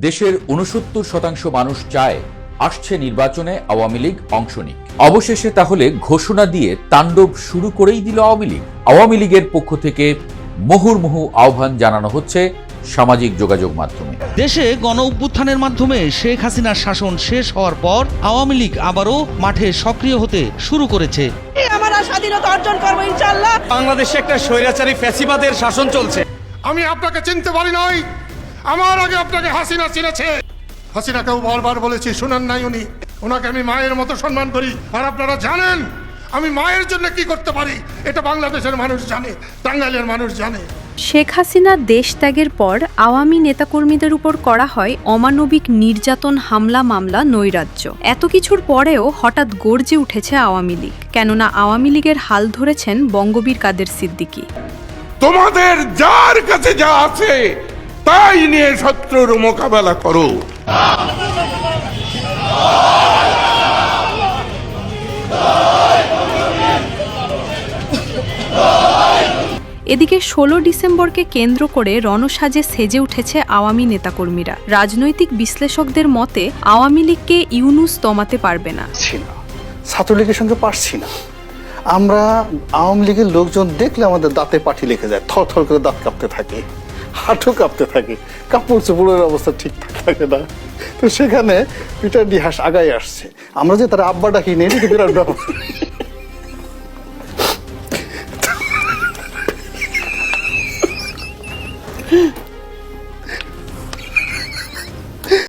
দেশের ৬৯% মানুষ চায় আসছে নির্বাচনে আওয়ামী লীগ অংশ নিক। অবশেষে তাহলে ঘোষণা দিয়ে তাণ্ডব শুরু করেই দিল আওয়ামী লীগ। আওয়ামী লীগের পক্ষ থেকে মুহুর্মুহু আহ্বান জানানো হচ্ছে সামাজিক যোগাযোগ মাধ্যমে। দেশে গণ অভ্যুত্থানের মাধ্যমে শেখ হাসিনার শাসন শেষ হওয়ার পর আওয়ামী লীগ আবারও মাঠে সক্রিয় হতে শুরু করেছে। আমরা স্বাধীনতা অর্জন করবো ইনশাআল্লাহ। বাংলাদেশে একটা স্বৈরাচারী ফ্যাসিবাদের শাসন চলছে। আমি আপনাকে চিনতে পারি নাই, আমার আগে আপনাকে হাসিনা চিনেছে। হাসিনাকেও বারবার বলেছি, শুনেন নাই উনি। ওনাকে আমি মায়ের মতো সম্মান করি, আর আপনারা জানেন আমি মায়ের জন্য কি করতে পারি, এটা বাংলাদেশের মানুষ জানে, টাঙ্গাইলের মানুষ জানে। শেখ হাসিনা দেশ ত্যাগের পর আওয়ামী নেতাকর্মীদের উপর করা হয় অমানবিক নির্যাতন, হামলা, মামলা, নৈরাজ্য। এত কিছুর পরেও হঠাৎ গর্জে উঠেছে আওয়ামী লীগ। কেননা আওয়ামী লীগের হাল ধরেছেন বঙ্গবীর কাদের সিদ্দিকী। তোমাদের যার কাছে যা আছে তাই নিয়ে শত্রুর মোকাবেলা করো। এদিকে ১৬ ডিসেম্বরকে কেন্দ্র করে রণসাজে সেজে উঠেছে আওয়ামী নেতাকর্মীরা। রাজনৈতিক বিশ্লেষকদের মতে আওয়ামী লীগকে ইউনূস দমাতে পারবে না। ছাত্রলীগের সঙ্গে পারছি না। আমরা আওয়ামী লীগের লোকজন দেখলে আমাদের দাঁতে পাটি লেগে যায়, থর থর করে দাঁত কাঁপতে থাকে, হাঁটু কাঁপতে থাকে, কাপড় চোপড়ের অবস্থা ঠিকঠাক থাকে না। তো সেখানে পিটার ডিহাস আগায় আসছে। আমরা যে তার আব্বা ডাকি নেই, বিরাট ব্যাপার।